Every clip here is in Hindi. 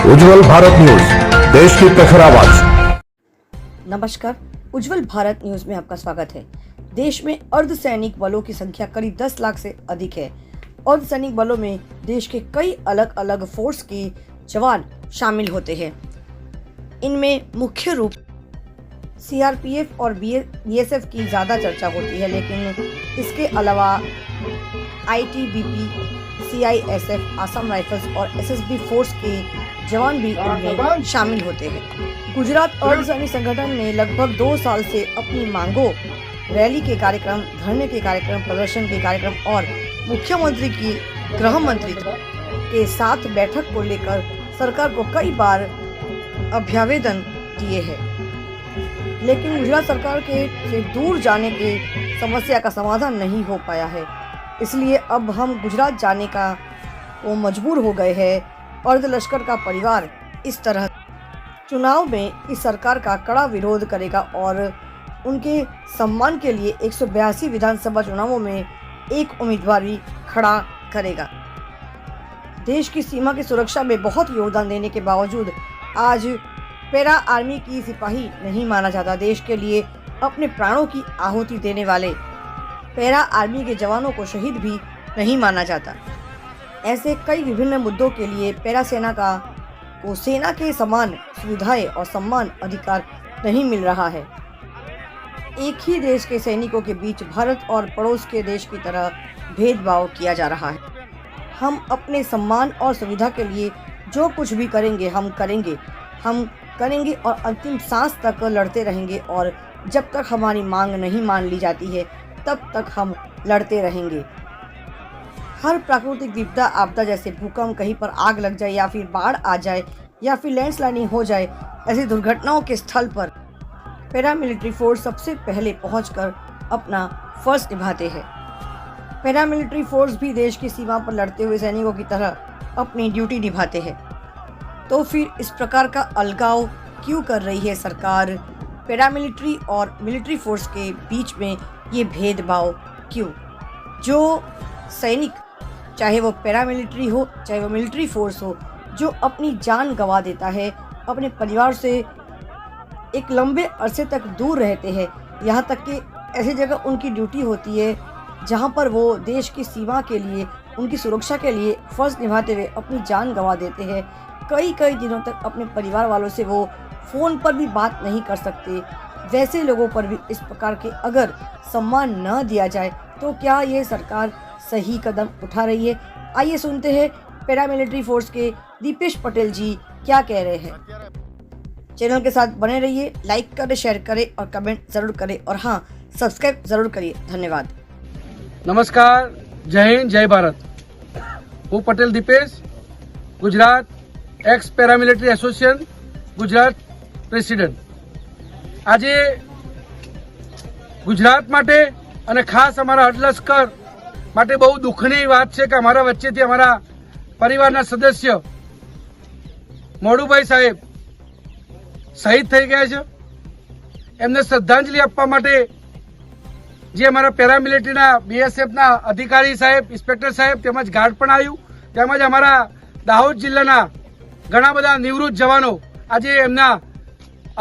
उज्ज्वल भारत न्यूज, देश की प्रखर आवाज। नमस्कार, उज्ज्वल भारत न्यूज में आपका स्वागत है। देश में अर्धसैनिक बलों की संख्या करीब 10 लाख से अधिक है। अर्धसैनिक बलों में देश के कई अलग अलग फोर्स के जवान शामिल होते हैं। इनमें मुख्य रूप सीआरपीएफ और बीएसएफ की ज्यादा चर्चा होती है, लेकिन इसके अलावा आईटीबीपी, सीआईएसएफ, असम राइफल्स और एसएसबी फोर्स के जवान भी इनमें शामिल होते हैं। गुजरात अर्धसैनिक संगठन ने लगभग 2 साल से अपनी मांगों, रैली के कार्यक्रम, धरने के कार्यक्रम, प्रदर्शन के कार्यक्रम और मुख्यमंत्री की गृह मंत्री के साथ बैठक को लेकर सरकार को कई बार अभ्यावेदन दिए हैं, लेकिन गुजरात सरकार के से दूर जाने के समस्या का समाधान नहीं हो पाया है। इसलिए अब हम गुजरात जाने को मजबूर हो गए हैं। अर्धलश्कर का परिवार इस तरह चुनाव में इस सरकार का कड़ा विरोध करेगा और उनके सम्मान के लिए 182 विधानसभा चुनावों में एक उम्मीदवार भी खड़ा करेगा। देश की सीमा की सुरक्षा में बहुत योगदान देने के बावजूद आज पैरा आर्मी की सिपाही नहीं माना जाता। देश के लिए अपने प्राणों की आहुति देने वाले पैरा आर्मी के जवानों को शहीद भी नहीं माना जाता। ऐसे कई विभिन्न मुद्दों के लिए पैरा सेना को सेना के समान सुविधाएं और सम्मान अधिकार नहीं मिल रहा है। एक ही देश के सैनिकों के बीच भारत और पड़ोस के देश की तरह भेदभाव किया जा रहा है। हम अपने सम्मान और सुविधा के लिए जो कुछ भी करेंगे हम करेंगे और अंतिम सांस तक लड़ते रहेंगे और जब तक हमारी मांग नहीं मान ली जाती है तब तक हम लड़ते रहेंगे। हर प्राकृतिक विपदा, आपदा जैसे भूकंप, कहीं पर आग लग जाए या फिर बाढ़ आ जाए या फिर लैंडस्लाइडिंग हो जाए, ऐसी दुर्घटनाओं के स्थल पर पैरामिलिट्री फोर्स सबसे पहले पहुंचकर अपना फर्ज निभाते हैं। पैरामिलिट्री फोर्स भी देश की सीमा पर लड़ते हुए सैनिकों की तरह अपनी ड्यूटी निभाते हैं। तो फिर इस प्रकार का अलगाव क्यों कर रही है सरकार? पैरामिलिट्री और मिलिट्री फोर्स के बीच में ये भेदभाव क्यों? जो सैनिक, चाहे वो पैरामिलिट्री हो चाहे वो मिलिट्री फोर्स हो, जो अपनी जान गंवा देता है, अपने परिवार से एक लंबे अरसे तक दूर रहते हैं, यहाँ तक कि ऐसी जगह उनकी ड्यूटी होती है जहाँ पर वो देश की सीमा के लिए, उनकी सुरक्षा के लिए फर्ज निभाते हुए अपनी जान गंवा देते हैं। कई दिनों तक अपने परिवार वालों से वो फ़ोन पर भी बात नहीं कर सकते। वैसे लोगों पर भी इस प्रकार के अगर सम्मान न दिया जाए तो क्या ये सरकार सही कदम उठा रही है? आइए सुनते हैं पैरामिलिट्री फोर्स के दीपेश पटेल जी क्या कह रहे हैं। चैनल के साथ बने रहिए, लाइक करें, शेयर करें और कमेंट जरूर करें और हाँ, सब्सक्राइब जरूर करिए। धन्यवाद। नमस्कार, जय हिंद, जय भारत। હું Patel Dipesh, Gujarat x paramilitary association Gujarat president. આજે ગુજરાત માટે અને ખાસ અમારા અર્ધલશ્કર માટે બહુ દુઃખની વાત છે કે અમારા વચ્ચેથી અમારા પરિવારના સદસ્ય મોડુભાઈ સાહેબ શહીદ થઈ ગયા છે। એમને શ્રદ્ધાંજલિ આપવા માટે જે અમારા પેરામિલિટરીના બીએસએફના અધિકારી સાહેબ, ઇન્સ્પેક્ટર સાહેબ તેમજ ગાર્ડ પણ આવ્યું, તેમજ અમારા દાહોદ જિલ્લાના ઘણા બધા નિવૃત્ત જવાનો આજે એમના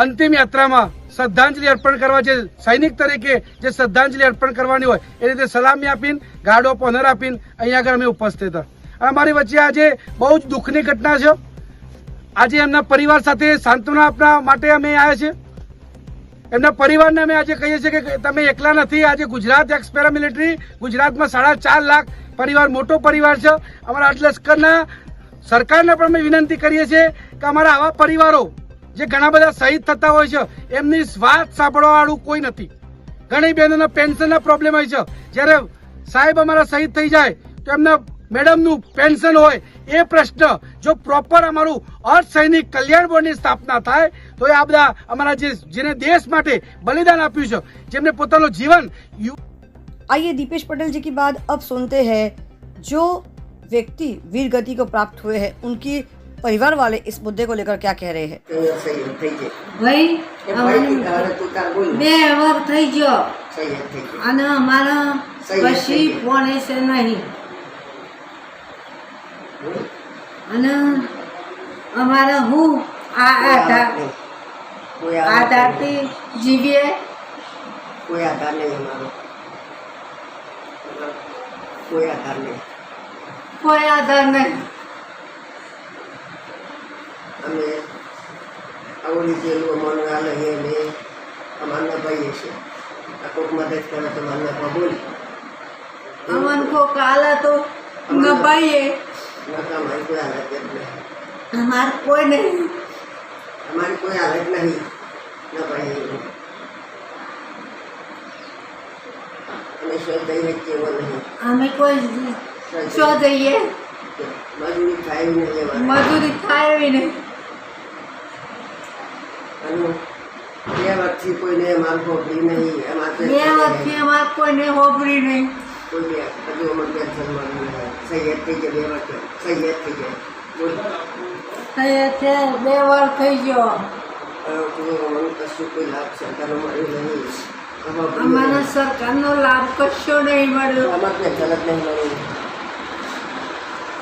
અંતિમ યાત્રામાં શ્રદ્ધાંજલિ અર્પણ કરવા, જે સૈનિક તરીકે જે શ્રદ્ધાંજલિ અર્પણ કરવાની હોય એ રીતે સલામી આપીને, ગાર્ડ ઓફ ઓનર આપીને અહીંયા આગળ અમે ઉપસ્થિત હતા। અમારી વચ્ચે આજે બહુ જ દુઃખની ઘટના છે। આજે એમના પરિવાર સાથે સાંત્વના આપવા માટે અમે આવ્યા છીએ। એમના પરિવારને અમે આજે કહીએ છીએ કે તમે એકલા નથી। આજે ગુજરાત એક્સ પેરામિલિટરી ગુજરાતમાં 4.5 લાખ પરિવાર, મોટો પરિવાર છે। અમારા અર્ધલશ્કરના સરકારને પણ અમે વિનંતી કરીએ છીએ કે અમારા આવા પરિવારો જે ઘણા બધા શહીદ થતા હોય છે એમની વાત સાંભળવાવાળું કોઈ નથી। ઘણી બહેનોના પેન્શનના પ્રોબ્લેમ હોય છે। જ્યારે સાહેબ અમારા શહીદ થઈ જાય તો એમના મેડમનું પેન્શન હોય એ પ્રશ્ન જો પ્રોપર અમારું અર્ધ સૈનિક કલ્યાણ બોર્ડની સ્થાપના થાય તો આ બધા અમારા જેને દેશ માટે બલિદાન આપ્યું છે, જેમને પોતાનું જીવન। आइए दीपेश पटेल जी की बात अब सुनते हैं। जो व्यक्ति वीर गति को प्राप्त हुए हैं उनकी परिवार वाले इस मुद्दे को लेकर क्या कह रहे हैं? भाई બે વાર થઈ ગયો અને અમારા કશી ફોન છે નહીં અને અમારા હું આ આધાર આધારથી જીવીએ. કોઈ આધાર નહીં અમારો, કોઈ આધાર નહીં. કોઈ આધાર નહીં. અમે આવું લીધેલું અમારું આ લઈએ ને અમારને ભાઈએ છે. આ કોઈક મદદ કરે તો મારને બોલી અમન કો કાલે તો નભાઈએ નકા અમારી કોઈ હાલત જ નહીં. અમાર કોઈ નહીં. અમારી કોઈ હાલત નહીં ન ભાઈ. અમે શું દઈએ કેવો નહીં. અમે કોઈ શો જઈએ મજૂરી થાય નહીં અમારે. મજૂરી થાય એવી નહીં. અને 2 વર્ષથી કોઈને અમારું ખોપડી નહીં. અમારે 2 વર્ષથી અમાર કોઈને હોબરી નહીં. કોઈ બે હજુ અમારે પેન્શન મળ્યું નહીં. સૈયદ થઈ જાય 2 વર્ષ સૈયદ થઈ જાય. બોલ થયા છે 2 વર્ષ થઈ ગયો. અમને કશું કોઈ લાભ સરકારનો મળ્યો નહીં. અમારા સરકારનો લાભ કશો નહીં મળ્યો. અમારે પેન્શન જ નહીં મળ્યું.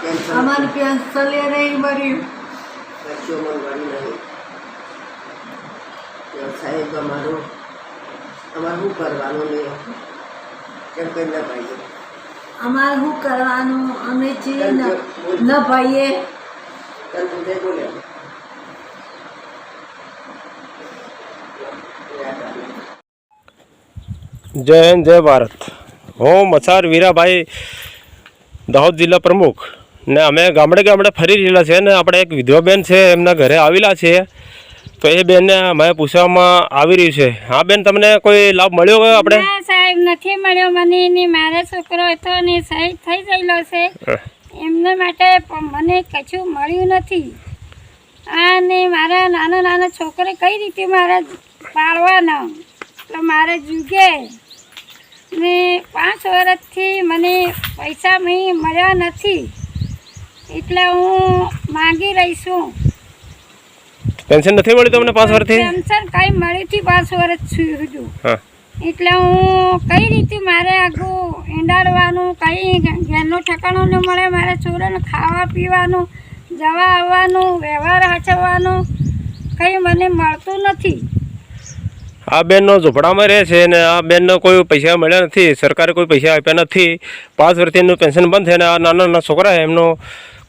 પેન્શન અમારે પેન્શન નહીં મળ્યું. કશું મળવાનું નહીં. સાહેબ અમારે શું કરવાનું નહીં કેમ કરી ના પાઈએ. અમારે શું કરવાનું? અમે છીએ ન ભાઈએ. તને પૂછે બોલે જય હિન્દ જય ભારત. હું મસાર વીરાભાઈ, દાહોદ જિલ્લા પ્રમુખ ને અમે ગામડે ગામડે ફરી રહેલા છે ને આપણે એક વિધવા બેન છે એમના ઘરે આવેલા છે. તો એ બેનને અમે પૂછવામાં આવી રહ્યું છે. હા બેન, તમને કોઈ લાભ મળ્યો હોય આપણે? ના સાહેબ, નથી મળ્યો મને. ને મારો છોકરો હતો ને શહીદ થઈ ગયેલો છે, એમને માટે મને કશું મળ્યું નથી. અને મારા નાના નાના છોકરા કઈ રીતે મારે પાળવાનો, તો મારે જુગે ને 5 વર્ષથી મને પૈસા મળ્યા નથી, એટલે હું માંગી રહી છું. પેન્શન નથી મળી તમને 5 વર્ષથી? પેન્શન કઈ મળ્યું થી 5 વર્ષ સુધી. હા, એટલે હું કઈ રીતે મારે આગું એંડાડવાનું, કઈ ઘરનું ઠકાણું ન મળે, મારે છોરાને ખાવા પીવાનું, જવા આવવાનું, વ્યવહાર સાચવવાનું કંઈ મને મળતું નથી. આ બેનનો ઝૂંપડામાં રહે છે ને આ બેનનો કોઈ પૈસા મળ્યા નથી. સરકારે કોઈ પૈસા આપ્યા નથી. 5 વર્ષથી એમનું પેન્શન બંધ થઈને આ નાના નાના છોકરા એમનો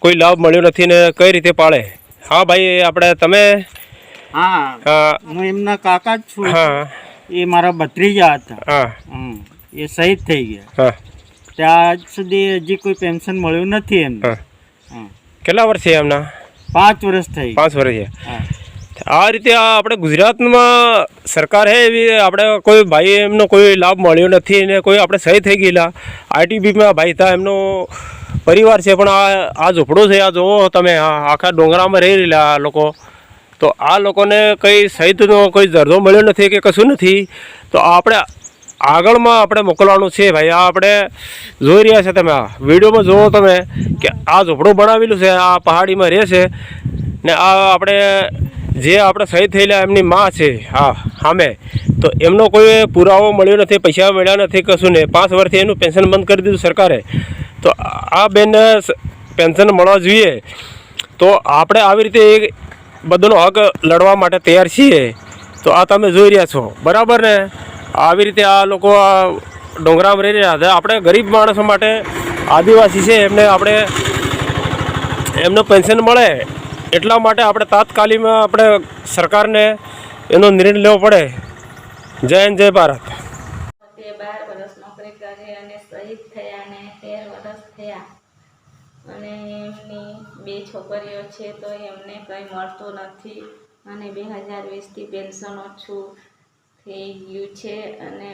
કોઈ લાભ મળ્યો નથી ને કઈ રીતે પાળે. હા ભાઈ, આપણે તમે? હા, હું એમના કાકા જ છું. હા, એ મારા ભત્રીજા હતા. હા, એ શહીદ થઈ ગયા. હા, ત્યાં આજ સુધી હજી કોઈ પેન્શન મળ્યું નથી એમને. હા. કેટલા વર્ષ છે એમના? 5 વર્ષ થઈ 5 વર્ષ છે. હા. આ રીતે આપણે ગુજરાતમાં સરકાર હે એવી આપણે કોઈ ભાઈ એમનો કોઈ લાભ મળ્યો નથી ને કોઈ આપણે સહી થઈ ગયેલા. આઈટીબીમાં ભાઈ હતા, એમનો પરિવાર છે, પણ આ ઝૂંપડું છે, આ જુઓ તમે, આખા ડોંગરામાં રહી રહેલા આ લોકો. તો આ લોકોને કંઈ સહિતનો કોઈ દરજ્જો મળ્યો નથી કે કશું નથી. તો આપણે આગળમાં આપણે મોકલવાનું છે ભાઈ. આ આપણે જોઈ રહ્યા છે તમે, આ વિડીયોમાં જુઓ તમે કે આ ઝૂંપડું બનાવેલું છે, આ પહાડીમાં રહે છે ને આ આપણે જે આપણે શહીદ થયેલા એમની માં છે હા સામે, તો એમનો કોઈ પુરાવો મળ્યો નથી, પૈસા મળ્યા નથી, કશું નહીં. 5 વર્ષથી એનું પેન્શન બંધ કરી દીધું સરકારે. તો આ બેનને પેન્શન મળવા જોઈએ. તો આપણે આવી રીતે બધાનો હક લડવા માટે તૈયાર છીએ. તો આ તમે જોઈ રહ્યા છો, બરાબર ને? આવી રીતે આ લોકો આ ડોંગરામાં રહી રહ્યા હતા. આપણે ગરીબ માણસો માટે, આદિવાસી છે, એમનો પેન્શન મળે એટલા માટે આપણે તાત્કાલિકમાં આપણે સરકારને એનો નિર્ણય લેવો પડે. જય હિન્દ જય ભારત. તે 12 વર્ષ નોકરી કરી અને શહીદ થયા અને 13 વર્ષ થયા અને એમની 2 છોકરીઓ છે, તો એમને કંઈ મળતું નથી. અને 2020થી પેન્શન ઓછું થઈ ગયું છે અને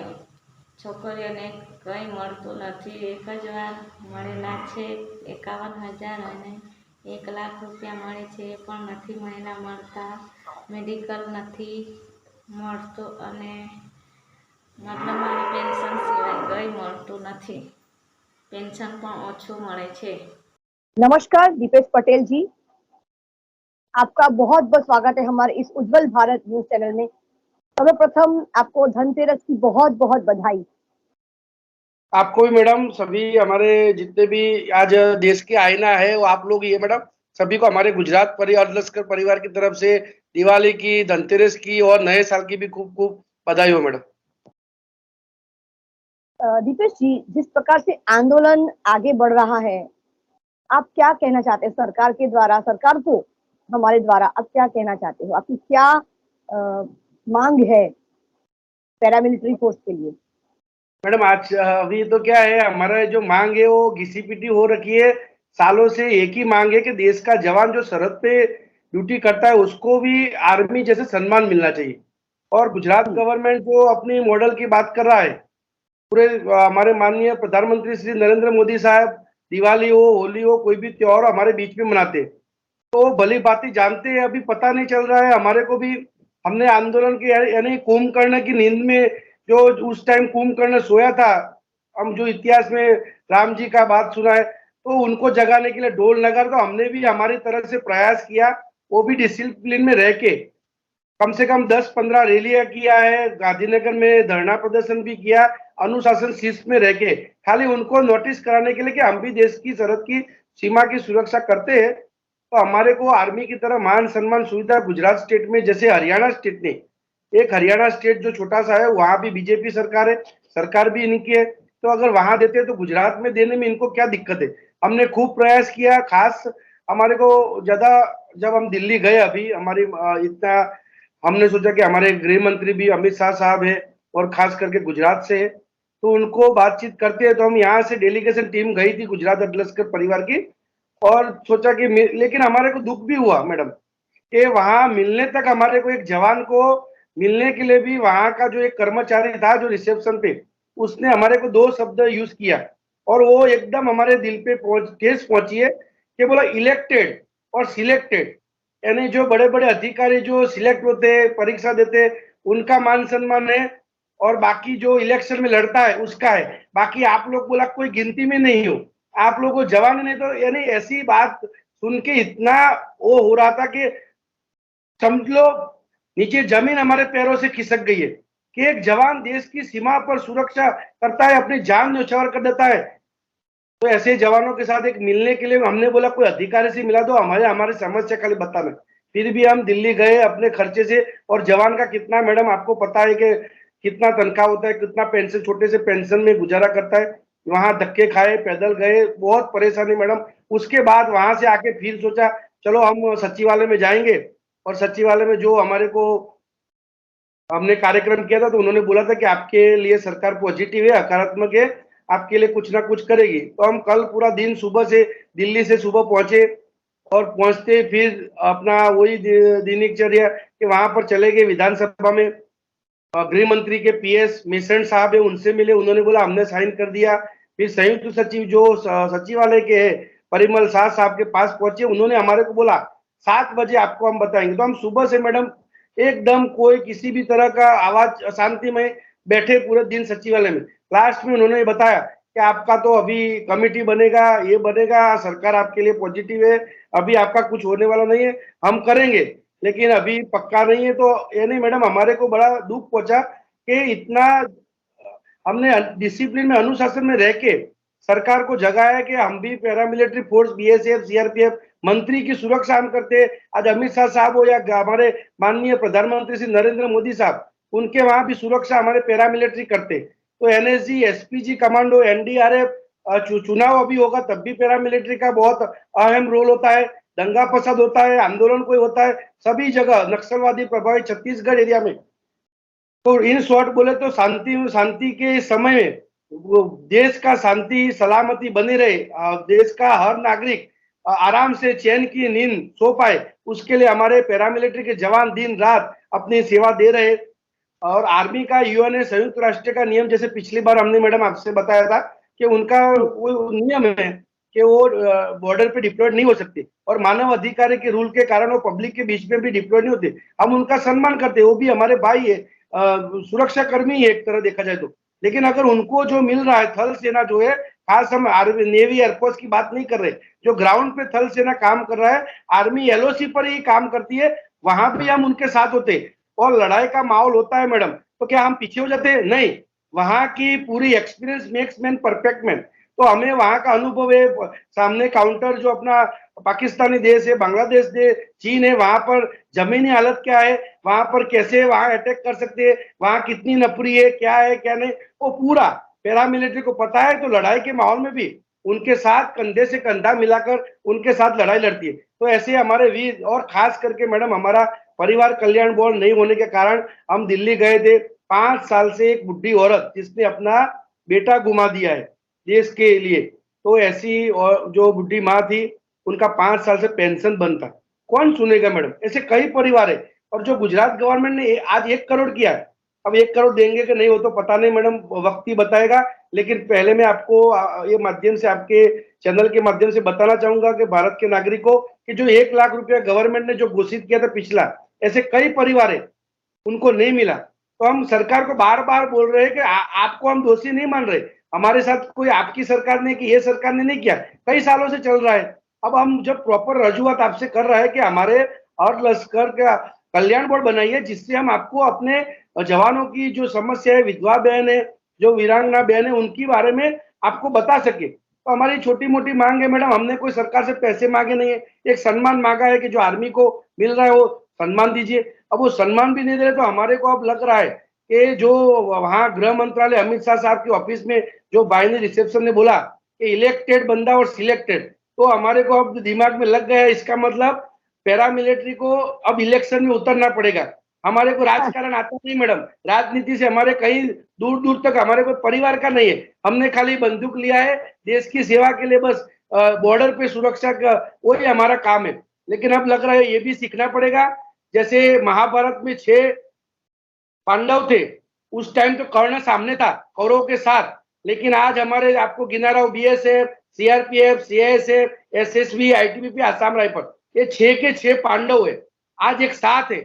છોકરીઓને કંઈ મળતું નથી. 1 જ વાર મળેલા છે 51,000 અને 1 લાખ રૂપિયા મળે છે, એ પણ નથી મહિના મળતા. મેડિકલ નથી મળતું અને મતલબ મારે પેન્શન સિવાય કંઈ મળતું નથી. પેન્શન પણ ઓછું મળે છે. नमस्कार, दीपेश पटेल जी, आपका बहुत बहुत स्वागत है हमारे इस उज्जवल भारत न्यूज चैनल में। सर्वप्रथम आपको धनतेरस की बहुत बहुत बधाई। आपको भी मैडम, सभी हमारे जितने भी आज देश के आईना है वो आप लोग ही है मैडम। सभी को हमारे गुजरात अर्धलश्कर परिवार की तरफ से दिवाली की, धनतेरस की और नए साल की भी खूब खूब बधाई हो मैडम। दीपेश जी, जिस प्रकार से आंदोलन आगे बढ़ रहा है, आप क्या कहना चाहते हैं सरकार के द्वारा, सरकार को हमारे द्वारा आप क्या कहना चाहते हो? आपकी क्या मांग है पैरामिलिट्री फोर्स के लिए? मैडम आज अभी तो क्या है, हमारा जो मांग है वो घिसी पिटी हो रखी है। सालों से एक ही मांग है कि देश का जवान जो सरहद पे ड्यूटी करता है उसको भी आर्मी जैसे सम्मान मिलना चाहिए। और गुजरात गवर्नमेंट जो अपनी मॉडल की बात कर रहा है, पूरे हमारे माननीय प्रधानमंत्री श्री नरेंद्र मोदी साहब दिवाली हो, होली हो, कोई भी त्योहार हमारे बीच में मनाते हैं, तो भली भांति जानते हैं। अभी पता नहीं चल रहा है हमारे को भी, हमने आंदोलन के यानी कुंभकर्ण की नींद में जो उस टाइम कुंभकर्ण सोया था, हम जो इतिहास में राम जी का बात सुना है, तो उनको जगाने के लिए ढोल नगार तो हमने भी हमारी तरफ से प्रयास किया, वो भी डिसिप्लिन में रह के कम से कम 10-15 रैलियां किया है, गांधीनगर में धरना प्रदर्शन भी किया, अनुशासन शिस्त में रह के, खाली उनको नोटिस कराने के लिए कि हम भी देश की सरहद की सीमा की सुरक्षा करते हैं। तो हमारे को आर्मी की तरह मान सम्मान सुविधा गुजरात स्टेट में, जैसे हरियाणा स्टेट ने, एक हरियाणा स्टेट जो छोटा सा है वहां भी बीजेपी सरकार है, सरकार भी इनकी है, तो अगर वहां देते हैं तो गुजरात में देने में इनको क्या दिक्कत है? हमने खूब प्रयास किया। खास हमारे को ज्यादा, जब हम दिल्ली गए अभी, हमारी इतना हमने सोचा कि हमारे गृह मंत्री भी अमित शाह साहब है और खास करके गुजरात से है, तो उनको बातचीत करते हैं। तो हम यहाँ से डेलीगेशन टीम गई थी गुजरात अर्धलश्कर परिवार की, और सोचा कि लेकिन हमारे को दुख भी हुआ मैडम कि वहां मिलने तक हमारे को, एक जवान को मिलने के लिए भी वहां का जो एक कर्मचारी था जो रिसेप्शन पे, उसने हमारे को 2 शब्द यूज किया और वो एकदम हमारे दिल पे ठेस पहुंची है कि बोला इलेक्टेड और सिलेक्टेड, यानी जो बड़े बड़े अधिकारी जो सिलेक्ट होते हैं, परीक्षा देते हैं, उनका मान सम्मान है, और बाकी जो इलेक्शन में लड़ता है उसका है, बाकी आप लोग बोला कोई गिनती में नहीं हो, आप लोगों को जवान नहीं। तो यानी ऐसी बात सुन के इतना वो हो रहा था कि समझ लो नीचे जमीन हमारे पैरों से खिसक गई है कि एक जवान देश की सीमा पर सुरक्षा करता है, अपनी जान न्यौछावर कर देता है। तो ऐसे जवानों के साथ एक मिलने के लिए हमने बोला कोई अधिकारी से मिला दो, हमारी समस्या खाली बताना। फिर भी हम दिल्ली गए अपने खर्चे से, और जवान का कितना मैडम आपको पता है कि कितना तनख्वाह होता है, कितना पेंशन, छोटे से पेंशन में गुजारा करता है। वहां धक्के खाए, पैदल गए, बहुत परेशानी मैडम। उसके बाद वहां से आके फिर सोचा चलो हम सचिवालय में जाएंगे, और सचिवालय में जो हमारे को हमने कार्यक्रम किया था तो उन्होंने बोला था कि आपके लिए सरकार पॉजिटिव है, सकारात्मक है, आपके लिए कुछ ना कुछ करेगी। तो हम कल पूरा दिन सुबह से दिल्ली से सुबह पहुंचे, और पहुंचते फिर अपना वही दिनचर्या कि वहां पर चले गए विधानसभा में, गृह मंत्री के पीएस मिशन साहब है उनसे मिले, उन्होंने बोला हमने साइन कर दिया। फिर संयुक्त सचिव जो सचिवालय के है परिमल शाह साहब के पास पहुंचे, उन्होंने हमारे को बोला 7 बजे आपको हम बताएंगे। तो हम सुबह से मैडम एकदम कोई किसी भी तरह का आवाज अशांति में बैठे पूरे दिन सचिवालय में। लास्ट में उन्होंने बताया कि आपका तो अभी कमेटी बनेगा, ये बनेगा, सरकार आपके लिए पॉजिटिव है, अभी आपका कुछ होने वाला नहीं है, हम करेंगे लेकिन अभी पक्का नहीं है। तो ये नहीं मैडम, हमारे को बड़ा दुख पहुंचा कि इतना हमने डिसिप्लिन में, अनुशासन में रह के सरकार को जगाया कि हम भी पैरामिलिट्री फोर्स, बीएसएफ, सीआरपीएफ, मंत्री की सुरक्षा हम करते हैं। आज अमित शाह साहब हो या हमारे माननीय प्रधानमंत्री श्री नरेंद्र मोदी साहब, उनके वहां भी सुरक्षा हमारे पैरामिलिट्री करते। तो एनएसजी, एसपीजी कमांडो, एनडीआरएफ, चुनाव अभी होगा तब भी पैरामिलिट्री का बहुत अहम रोल होता है। दंगा फसाद होता है, आंदोलन कोई होता है, सभी जगह नक्सलवादी प्रभावित छत्तीसगढ़ एरिया में, तो इन शॉर्ट बोले तो शांति के समय में देश का शांति सलामती बनी रहे, देश का हर नागरिक आराम से चैन की नींद सो पाए, उसके लिए हमारे पैरामिलिट्री के जवान दिन रात अपनी सेवा दे रहे। और आर्मी का यूएन संयुक्त राष्ट्र का नियम, जैसे पिछली बार हमने मैडम आपसे बताया था कि उनका वो नियम है कि वो बॉर्डर पे डिप्लॉयड नहीं हो सकते, और मानव अधिकार के रूल के कारण वो पब्लिक के बीच में भी डिप्लॉयड नहीं होते। हम उनका सम्मान करते, वो भी हमारे भाई है, सुरक्षा कर्मी है एक तरह देखा जाए तो। लेकिन अगर उनको जो मिल रहा है, थल सेना जो है, खास हम नेवी एयरफोर्स की बात नहीं कर रहे, जो ग्राउंड पे थल सेना काम कर रहा है, आर्मी एलओसी पर ही काम करती है, वहां भी हम उनके साथ होते और लड़ाई का माहौल होता है मैडम, तो क्या हम पीछे हो जाते हैं? नहीं, वहां की पूरी experience makes man perfect man. तो हमें वहां का अनुभव है, सामने काउंटर जो अपना पाकिस्तानी देश है, बांग्लादेश देश, चीन है, वहां पर जमीनी हालत क्या है, वहां पर कैसे वहां अटैक कर सकते हैं, वहां कितनी नफरी है क्या नहीं, वो पूरा पैरामिलिट्री को पता है। तो लड़ाई के माहौल में भी उनके साथ कंधे से कंधा मिलाकर उनके साथ लड़ाई लड़ती है। तो ऐसे हमारे वीर, और खास करके मैडम हमारा परिवार कल्याण बोर्ड नहीं होने के कारण हम दिल्ली गए थे। 5 साल से एक बुढ़ी औरत जिसने अपना बेटा गुमा दिया है देश के लिए, तो ऐसी और जो बुढ़ी माँ थी उनका 5 साल से पेंशन बंद था। कौन सुनेगा मैडम? ऐसे कई परिवार है। और जो गुजरात गवर्नमेंट ने आज 1 करोड़ किया है, अब 1 करोड़ देंगे कि नहीं वो तो पता नहीं मैडम, वक्त ही बताएगा। लेकिन पहले मैं आपको ये माध्यम से, आपके चैनल के माध्यम से बताना चाहूंगा कि भारत के नागरिकों कि जो 1 लाख रुपया गवर्नमेंट ने जो घोषित किया था पिछला, ऐसे कई परिवार है उनको नहीं मिला। तो हम सरकार को बार बार बोल रहे हैं कि आपको हम दोषी नहीं मान रहे, हमारे साथ कोई आपकी सरकार ने कि ये सरकार ने नहीं किया, कई सालों से चल रहा है। अब हम जब प्रॉपर रजूआत आपसे कर रहा है कि हमारे अर्ध लश्कर का कल्याण बोर्ड बनाइए, जिससे हम आपको अपने जवानों की जो समस्या है, विधवा बहन है, जो वीरांगना बहन है, उनके बारे में आपको बता सके। तो हमारी छोटी मोटी मांग है मैडम, हमने कोई सरकार से पैसे मांगे नहीं है, एक सम्मान मांगा है कि जो आर्मी को मिल रहा है वो सम्मान दीजिए। अब वो सम्मान भी नहीं दे रहे तो हमारे को अब लग रहा है कि जो वहां गृह मंत्रालय अमित शाह साहब के ऑफिस में जो बाइनरी रिसेप्शन ने बोला कि इलेक्टेड बंदा और सिलेक्टेड, तो हमारे को अब दिमाग में लग गया है, इसका मतलब पैरामिलिट्री को अब इलेक्शन में उतरना पड़ेगा। हमारे को राजकारण आता नहीं मैडम, राजनीति से हमारे कहीं दूर दूर तक हमारे कोई परिवार का नहीं है। हमने खाली बंदूक लिया है देश की सेवा के लिए, बस बॉर्डर पे सुरक्षा का वही हमारा काम है। लेकिन अब लग रहा है ये भी सीखना पड़ेगा। जैसे महाभारत में 6 पांडव थे, उस टाइम तो कर्ण सामने था कौरवों के साथ, लेकिन आज हमारे आपको गिना रहा हूं BSF, CRPF, CISF, SSB, ITBP, Assam rifle, ये 6 के 6 पांडव है, आज एक साथ है।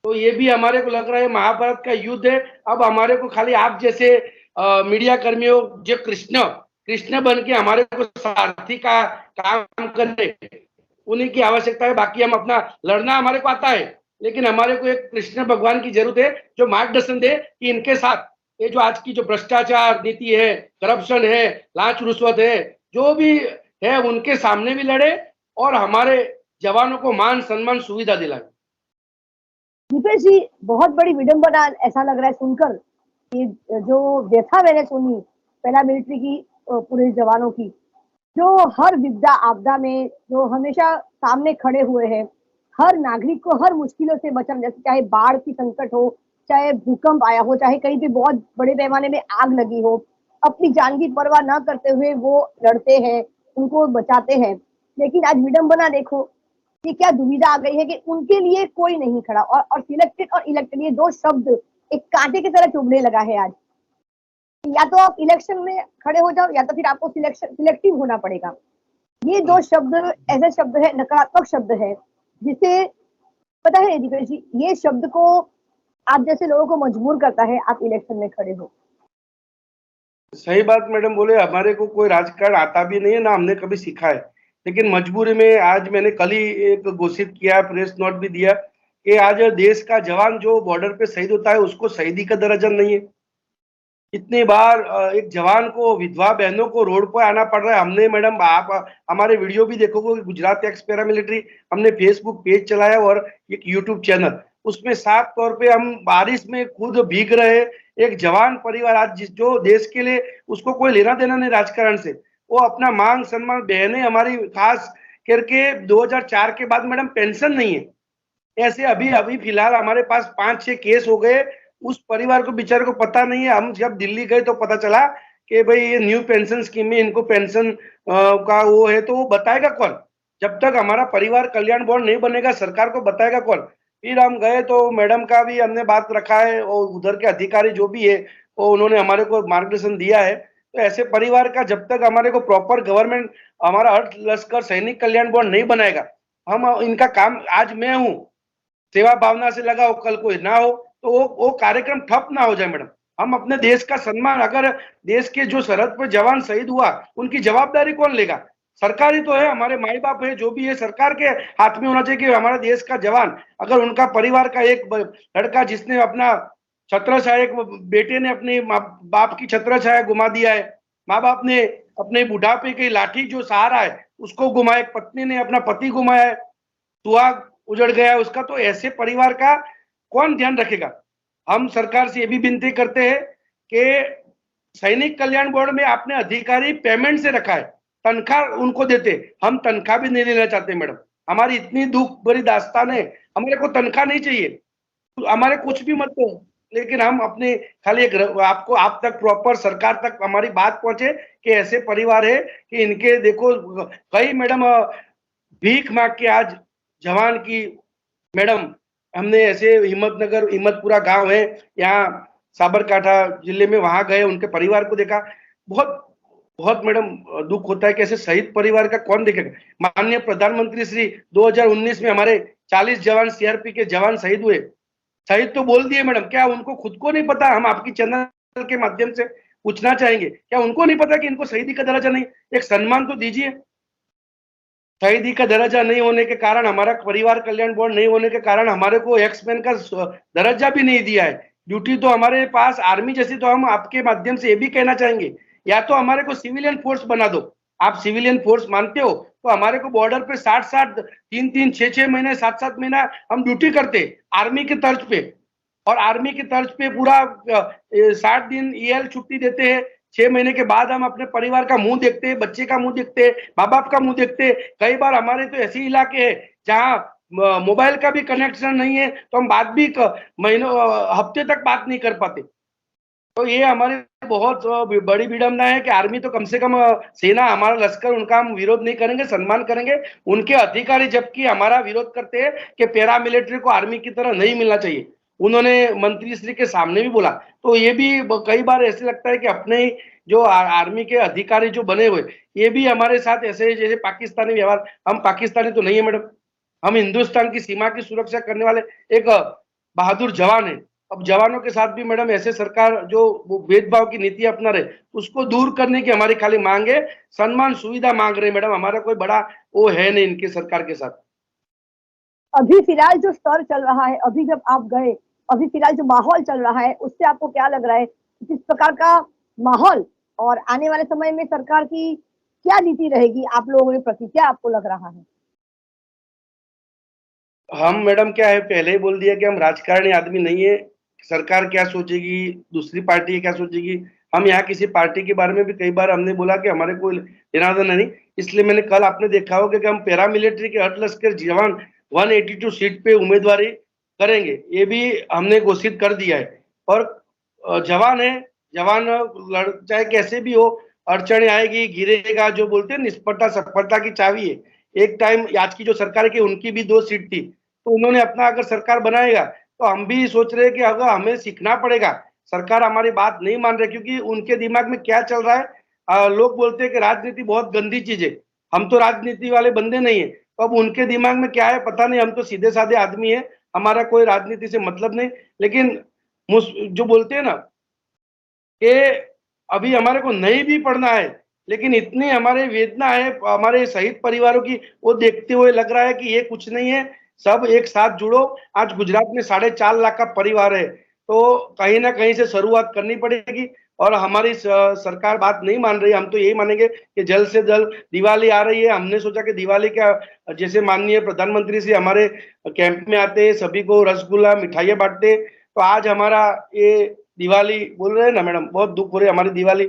तो ये भी हमारे को लग रहा है महाभारत का युद्ध है। अब हमारे को खाली आप जैसे मीडिया कर्मियों जो कृष्ण बन के हमारे को सारथी का काम करने, उन्हीं की आवश्यकता है। बाकी हम अपना लड़ना हमारे को आता है, लेकिन हमारे को एक कृष्ण भगवान की जरूरत है जो मार्गदर्शन दे कि इनके साथ ये जो आज की जो भ्रष्टाचार नीति है, करप्शन है, लांच रुश्वत है, जो भी है, उनके सामने भी लड़े और हमारे जवानों को मान सम्मान सुविधा दिलाए। दीपेश जी, बहुत बड़ी विडंबना ऐसा लग रहा है सुनकर कि जो व्यथा मैंने सुनी पैरामिलिट्री की पुलिस जवानों की, जो हर विपदा आपदा में जो हमेशा सामने खड़े हुए हैं, हर नागरिक को हर मुश्किलों से बचाने, जैसे चाहे बाढ़ की संकट हो, चाहे भूकंप आया हो, चाहे कहीं पे बहुत बड़े पैमाने में आग लगी हो, अपनी जान की परवाह न करते हुए वो लड़ते हैं, उनको बचाते हैं। लेकिन आज विडंबना देखो कि क्या दुविधा आ गई है कि उनके लिए कोई नहीं खड़ा, और सिलेक्टेड और इलेक्टेड ये 2 शब्द एक कांटे की तरह चुभने लगा है आज। या तो आप इलेक्शन में खड़े हो जाओ या तो फिर आपको सिलेक्टिव होना पड़ेगा। ये 2 शब्द ऐसे शब्द है, नकारात्मक शब्द है, जिसे पता है दीपेश जी, ये शब्द को आप जैसे लोगों को मजबूर करता है आप इलेक्शन में खड़े हो। सही बात मैडम बोले, हमारे को कोई राजकारण आता भी नहीं है ना हमने कभी सीखा है, लेकिन मजबूरी में आज मैंने कल ही एक घोषित किया, प्रेस नोट भी दिया कि आज देश का जवान जो बॉर्डर पे शहीद होता है उसको शहीदी का दर्जा नहीं है। इतनी बार एक जवान को, विधवा बहनों को रोड पर आना पड़ रहा है। हमने मैडम, आप हमारे वीडियो भी देखोगे, गुजरात एक्स पैरामिलिट्री हमने फेसबुक पेज चलाया और एक यूट्यूब चैनल, उसमें साफ तौर पे हम बारिश में खुद भीग रहे एक जवान परिवार आज जो देश के लिए उसको कोई लेना देना नहीं राजकारण से, वो अपना मांग सम्मान, बहनें हमारी खास करके 2004 के बाद मैडम पेंशन नहीं है। ऐसे अभी फिलहाल हमारे पास 5-6 केस हो गए, उस परिवार को बेचारे को पता नहीं है। हम जब दिल्ली गए तो पता चला कि भाई ये न्यू पेंशन स्कीम में इनको पेंशन का वो है, तो वो बताएगा कौन? जब तक हमारा परिवार कल्याण बोर्ड नहीं बनेगा सरकार को बताएगा कौन? फिर हम गए तो मैडम का भी हमने बात रखा है और उधर के अधिकारी जो भी है वो उन्होंने हमारे को मार्गदर्शन दिया है। तो ऐसे परिवार का जब तक हमारे को प्रॉपर गवर्नमेंट, हमारा अर्ध लश्कर सैनिक कल्याण बोर्ड नहीं बनाएगा, हम इनका काम, आज मैं हूँ सेवा भावना से लगा हो, कल कोई ना हो तो वो कार्यक्रम ठप ना हो जाए मैडम। हम अपने देश का सम्मान, अगर देश के जो सरहद पर जवान शहीद हुआ उनकी जवाबदारी कौन लेगा? सरकार ही तो है, हमारे माई बाप है, जो भी है सरकार के हाथ में होना चाहिए कि हमारा देश का जवान, अगर उनका परिवार का एक लड़का जिसने अपना छत्र छाया, एक बेटे ने अपने बाप की छत्र छाया गुमा दिया है, माँ बाप ने अपने बुढ़ापे की लाठी जो सहारा है उसको गुमाया, एक पत्नी ने अपना पति गुमाया है, सुहाग उजड़ गया है उसका, तो ऐसे परिवार का कौन ध्यान रखेगा। हम सरकार से ये भी विनती करते हैं कि सैनिक कल्याण बोर्ड में आपने अधिकारी पेमेंट से रखा है, तनख्वाह उनको देते, हम तनख्वाह भी नहीं लेना चाहते मैडम। हमारी इतनी दुख भरी दास्तान है, हमारे को तनख्वाह नहीं चाहिए, हमारे कुछ भी मत दो, लेकिन हम अपने खाली एक आपको आप तक प्रॉपर सरकार तक हमारी बात पहुंचे कि ऐसे परिवार है कि इनके देखो कई मैडम भीख मांग के आज जवान की मैडम, हमने ऐसे हिम्मतनगर हिम्मतपुरा गांव है यहाँ साबरकांठा जिले में, वहां गए उनके परिवार को देखा, बहुत बहुत मैडम दुख होता है कि ऐसे शहीद परिवार का कौन देखेगा। माननीय प्रधानमंत्री श्री 2019 में हमारे 40 जवान सीआरपी के जवान शहीद हुए, शहीद तो बोल दिए मैडम, क्या उनको खुद को नहीं पता। हम आपकी चैनल के माध्यम से पूछना चाहेंगे, क्या उनको नहीं पता कि इनको शहीदी का दर्जा नहीं, एक सम्मान तो दीजिए। शहीदी का दर्जा नहीं होने के कारण, हमारा परिवार कल्याण बोर्ड नहीं होने के कारण हमारे को एक्समैन का दर्जा भी नहीं दिया है, ड्यूटी तो हमारे पास आर्मी जैसी। तो हम आपके माध्यम से ये भी कहना चाहेंगे, या तो हमारे को सिविलियन फोर्स बना दो, आप सिविलियन फोर्स मानते हो तो हमारे को बॉर्डर पे 60-60 3-3 6-6 महीने 7-7 महीना हम ड्यूटी करते आर्मी के तर्ज पे, और आर्मी के तर्ज पे पूरा 60 दिन ईएल छुट्टी देते हैं। 6 महीने के बाद हम अपने परिवार का मुंह देखते हैं, बच्चे का मुंह देखते हैं, माँ बाप का मुंह देखते हैं। कई बार हमारे तो ऐसे इलाके हैं जहाँ मोबाइल का भी कनेक्शन नहीं है, तो हम बात भी महीनों हफ्ते तक बात नहीं कर पाते। तो ये हमारी बहुत बड़ी विडंबना है कि आर्मी तो कम से कम सेना, हमारा लश्कर, उनका हम विरोध नहीं करेंगे, सम्मान करेंगे। उनके अधिकारी जबकि हमारा विरोध करते हैं कि पैरा मिलिट्री को आर्मी की तरह नहीं मिलना चाहिए, उन्होंने मंत्री श्री के सामने भी बोला। तो ये भी कई बार ऐसे लगता है कि अपने ही जो आर्मी के अधिकारी जो बने हुए, ये भी हमारे साथ ऐसे जैसे पाकिस्तानी व्यवहार। हम पाकिस्तानी तो नहीं है मैडम, हम हिंदुस्तान की सीमा की सुरक्षा करने वाले एक बहादुर जवान है। अब जवानों के साथ भी मैडम ऐसे सरकार जो भेदभाव की नीति अपना रहे, उसको दूर करने की हमारी खाली मांग है, सम्मान सुविधा मांग रहे मैडम। हमारा कोई बड़ा वो है नहीं इनके सरकार के साथ। अभी फिलहाल जो स्तर चल रहा है, अभी जब आप गए, अभी फिलहाल जो माहौल चल रहा है, उससे आपको क्या लग रहा है, किस प्रकार का माहौल, और आने वाले समय में सरकार की क्या नीति रहेगी आप लोगों के प्रति, क्या आपको लग रहा है? हम मैडम क्या है, पहले ही बोल दिया कि हम राजकारणी आदमी नहीं है। सरकार क्या सोचेगी, दूसरी पार्टी क्या सोचेगी, हम यहाँ किसी पार्टी के बारे में भी कई बार हमने बोला कि हमारे कोई लेना देना नहीं। इसलिए मैंने कल आपने देखा होगा कि हम पैरा मिलिट्री के अर्धलश्कर जवान 182 सीट पे उम्मीदवारी करेंगे, ये भी हमने घोषित कर दिया है। और जवान है, जवान चाहे कैसे भी हो, अड़चने आएगी, गिरेगा, जो बोलते हैं निष्फलता सफलता की चाबी है। एक टाइम आज की जो सरकार की, उनकी भी 2 सीट थी, तो उन्होंने अपना अगर सरकार बनाएगा तो हम भी सोच रहे हैं कि अगर हमें सीखना पड़ेगा, सरकार हमारी बात नहीं मान रही, क्योंकि उनके दिमाग में क्या चल रहा है। लोग बोलते हैं कि राजनीति बहुत गंदी चीज है, हम तो राजनीति वाले बंदे नहीं है, तो अब उनके दिमाग में क्या है पता नहीं। हम तो सीधे साधे आदमी है, हमारा कोई राजनीति से मतलब नहीं। लेकिन जो बोलते हैं ना कि अभी हमारे को नहीं भी पढ़ना है, लेकिन इतनी हमारे वेदना है हमारे शहीद परिवारों की, वो देखते हुए लग रहा है कि ये कुछ नहीं है, सब एक साथ जुड़ो। आज गुजरात में 4.5 लाख का परिवार है, तो कहीं ना कहीं से शुरुआत करनी पड़ेगी। और हमारी सरकार बात नहीं मान रही, हम तो यही मानेंगे कि जल्द से जल्द दिवाली आ रही है। हमने सोचा कि दिवाली क्या, जैसे माननीय प्रधानमंत्री से हमारे कैंप में आते, सभी को रसगुल्ला मिठाइयाँ बांटते, तो आज हमारा ये दिवाली बोल रहे हैं ना मैडम, बहुत दुख हो रही है, हमारी दिवाली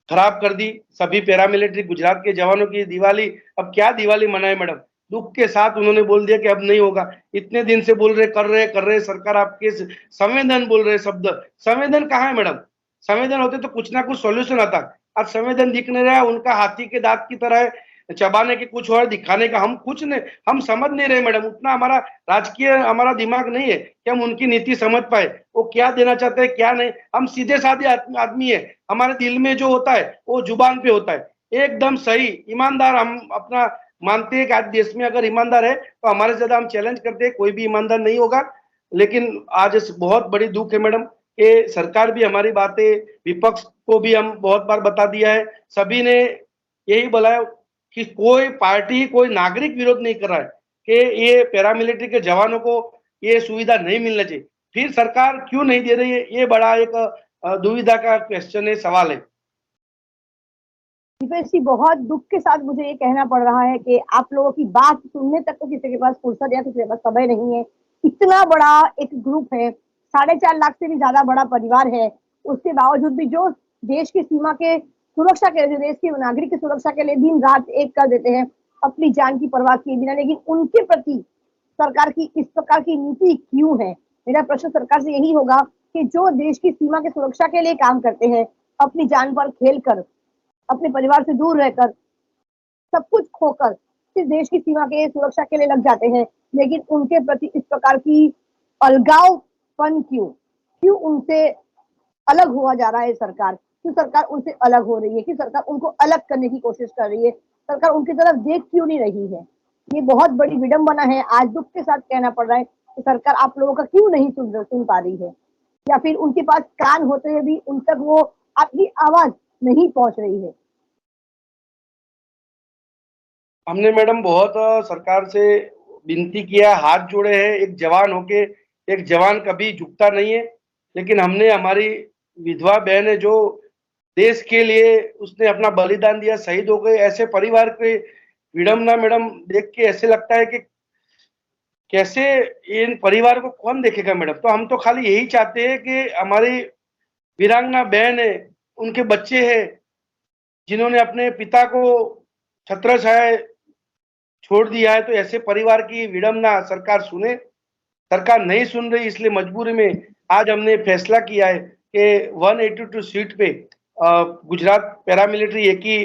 खराब कर दी सभी पैरामिलिट्री गुजरात के जवानों की दिवाली। अब क्या दिवाली मनाए मैडम, दुख के साथ उन्होंने बोल दिया कि अब नहीं होगा। इतने दिन से बोल रहे, कर रहे सरकार आपके संवेदन बोल रहे शब्द, संवेदन कहाँ है मैडम? संवेदन होते तो कुछ ना कुछ सॉल्यूशन आता। अब संवेदन दिख नहीं रहा है, उनका हाथी के दांत की तरह है, चबाने के कुछ और दिखाने का हम कुछ नहीं, हम समझ नहीं रहे मैडम। उतना हमारा राजकीय हमारा दिमाग नहीं है कि हम उनकी नीति समझ पाए, वो क्या देना चाहते हैं क्या नहीं। हम सीधे साधे आदमी है, हमारे दिल में जो होता है वो जुबान पे होता है, एकदम सही ईमानदार हम अपना मानते हैं कि आज देश में अगर ईमानदार है तो हमारे ज्यादा हम चैलेंज करते हैं, कोई भी ईमानदार नहीं होगा। लेकिन आज बहुत बड़ी दुख है मैडम कि सरकार भी हमारी बातें, विपक्ष को भी हम बहुत बार बता दिया है, सभी ने यही बोला है कि कोई पार्टी, कोई नागरिक विरोध नहीं कर रहा है कि ये पैरामिलिट्री के जवानों को ये सुविधा नहीं मिलना चाहिए। फिर सरकार क्यों नहीं दे रही है, ये बड़ा एक दुविधा का क्वेश्चन है, सवाल है। दीपेश जी, बहुत दुख के साथ मुझे ये कहना पड़ रहा है कि आप लोगों की बात सुनने तक तो किसी के पास फुर्सत या किसी के पास समय नहीं है। इतना बड़ा एक ग्रुप है, 4.5 लाख से भी ज्यादा बड़ा परिवार है, उसके बावजूद भी जो देश की सीमा के सुरक्षा के लिए, देश के नागरिक की सुरक्षा के लिए दिन रात एक कर देते हैं अपनी जान की परवाह किए बिना, लेकिन उनके प्रति सरकार की इस प्रकार की नीति क्यों है? मेरा प्रश्न सरकार से यही होगा कि जो देश की सीमा की सुरक्षा के लिए काम करते हैं, अपनी जान पर खेल कर, अपने परिवार से दूर रहकर, सब कुछ खोकर सिर्फ देश की सीमा के सुरक्षा के लिए लग जाते हैं, लेकिन उनके प्रति इस प्रकार की अलगावपन क्यों उनसे अलग हुआ जा रहा है सरकार? क्यों सरकार उनसे अलग हो रही है? क्यों सरकार उनको अलग करने की कोशिश कर रही है? सरकार उनकी तरफ देख क्यों नहीं रही है? ये बहुत बड़ी विडंबना है। आज दुख के साथ कहना पड़ रहा है कि सरकार आप लोगों का क्यों नहीं सुन पा रही है, या फिर उनके पास कान होते हुए भी उन तक वो आपकी आवाज नहीं पहुंच रही है। हमने मैडम बहुत सरकार से विनती किया, हाथ जोड़े हैं। एक जवान होके, एक जवान कभी झुकता नहीं है, लेकिन हमने, हमारी विधवा बहन है जो देश के लिए उसने अपना बलिदान दिया, शहीद हो गए, ऐसे परिवार के विडंबना मैडम देख के ऐसे लगता है कि कैसे इन परिवार को कौन देखेगा मैडम। तो हम तो खाली यही चाहते हैं कि हमारी वीरांगना बहन है, उनके बच्चे हैं जिन्होंने अपने पिता को छत्रछाया छोड़ दिया है, तो ऐसे परिवार की विडंबना सरकार सुने। सरकार नहीं सुन रही, इसलिए मजबूरी में आज हमने फैसला किया है कि 182 सीट पे गुजरात पैरामिलिट्री एक ही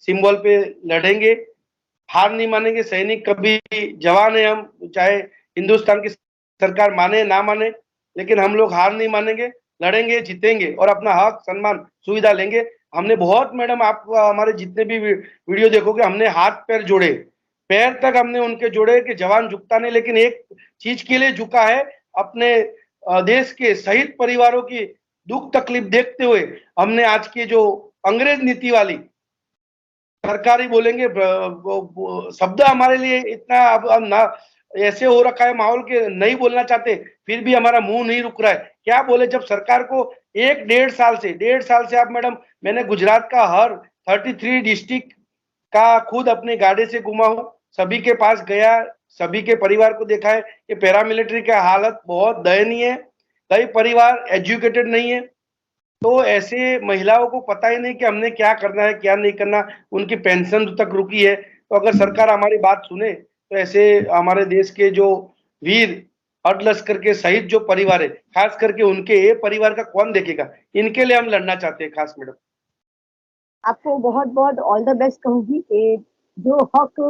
सिंबल पे लड़ेंगे, हार नहीं मानेंगे। सैनिक कभी जवान है हम, चाहे हिंदुस्तान की सरकार माने ना माने, लेकिन हम लोग हार नहीं मानेंगे, लड़ेंगे, जीतेंगे और अपना हक, सम्मान, सुविधा लेंगे। हमने बहुत मैडम, आप हमारे जितने भी वीडियो देखोगे, हमने हाथ पैर जोड़े, पैर तक हमने उनके जोड़े कि जवान झुकता नहीं, लेकिन एक चीज के लिए झुका है, अपने देश के शहीद परिवारों की दुख तकलीफ देखते हुए हमने आज की जो अंग्रेज नीति वाली सरकारी बोलेंगे शब्द हमारे लिए इतना अब ना ऐसे हो रखा है माहौल के नहीं बोलना चाहते, फिर भी हमारा मुंह नहीं रुक रहा है। क्या बोले जब सरकार को 1.5 साल से आप मैडम, मैंने गुजरात का हर 33 डिस्ट्रिक्ट का खुद अपनी गाड़ी से घुमा हूं, सभी के पास गया, सभी के परिवार को देखा है कि पैरामिलिट्री का हालत बहुत दयनीय है। कई परिवार एजुकेटेड नहीं है, तो ऐसे महिलाओं को पता ही नहीं कि हमने क्या करना है, क्या नहीं करना, उनकी पेंशन तक रुकी है। तो अगर सरकार हमारी बात सुने तो ऐसे हमारे देश के जो वीर अर्धलश्कर के शहीद जो परिवार है, खास करके उनके ये परिवार का कौन देखेगा, इनके लिए हम लड़ना चाहते हैं खास मैडम। आपको बहुत बहुत ऑल द बेस्ट कहूंगी कि जो हक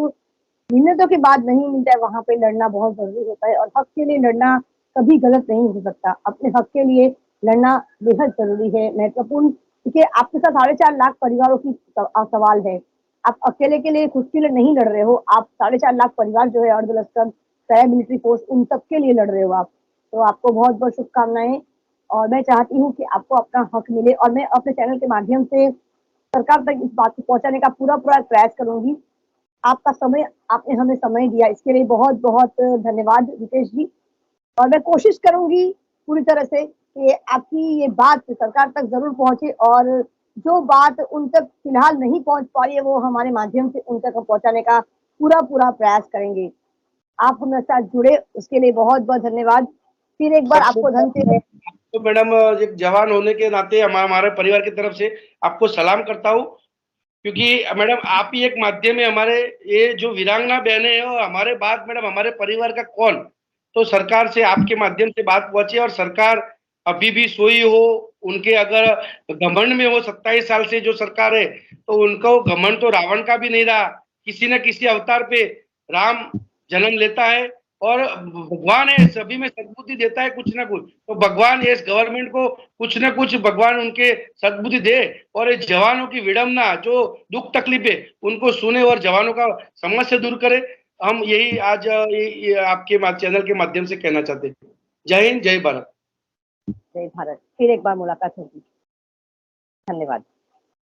मिन्नतों के बाद नहीं मिलता है, वहां पे लड़ना बहुत जरूरी होता है, और हक के लिए लड़ना कभी गलत नहीं हो सकता। अपने हक के लिए लड़ना बेहद जरूरी है, महत्वपूर्ण, क्योंकि आपके साथ 4.5 लाख परिवारों की सवाल है। आप अकेले के लिए, खुद के लिए नहीं लड़ रहे हो, आप 4.5 लाख परिवार जो है, अर्धलश्कर, पैरामिलिट्री फोर्स, उन सब के लिए लड़ रहे हो आप। तो आपको बहुत बहुत शुभकामनाएं, और मैं चाहती हूँ कि आपको अपना हक मिले, और मैं अपने चैनल के माध्यम से सरकार तक इस बात को पहुंचाने का पूरा प्रयास करूंगी। आपका समय, आपने हमें समय दिया, इसके लिए बहुत बहुत धन्यवाद रितेश जी। और मैं कोशिश करूंगी पूरी तरह से कि आपकी ये बात सरकार तक जरूर पहुंचे, और जो बात उन तक फिलहाल नहीं पहुंच पा रही है, वो हमारे माध्यम से उन तक पहुंचाने का पूरा प्रयास करेंगे। आप हमारे साथ जुड़े, उसके लिए बहुत बहुत धन्यवाद। फिर एक बार आपको धन्यवाद। तो मैडम, एक जवान होने के नाते हमारे परिवार की तरफ से आपको सलाम करता हूँ, क्योंकि मैडम आप ही एक माध्यम है हमारे, ये जो वीरांगना बहनें हैं और हमारे बाद मैडम हमारे परिवार का कौन, तो सरकार से आपके माध्यम से बात पहुंचे। और सरकार अभी भी सोई हो, उनके अगर घमंड में हो, 27 साल से जो सरकार है, तो उनको घमंड तो रावण का भी नहीं रहा। किसी न किसी अवतार पे राम जन्म लेता है, और भगवान है, सभी में सद्बुद्धि देता है कुछ ना कुछ। तो भगवान इस गवर्नमेंट को कुछ ना कुछ भगवान उनके सद्बुद्धि दे, और इस जवानों की विडंबना, जो दुख तकलीफ है, उनको सुने और जवानों का समस्या दूर करे। हम यही आज ये आपके चैनल के माध्यम से कहना चाहते हैं। जय हिंद, जय भारत। जय भारत। फिर एक बार मुलाकात होगी। धन्यवाद।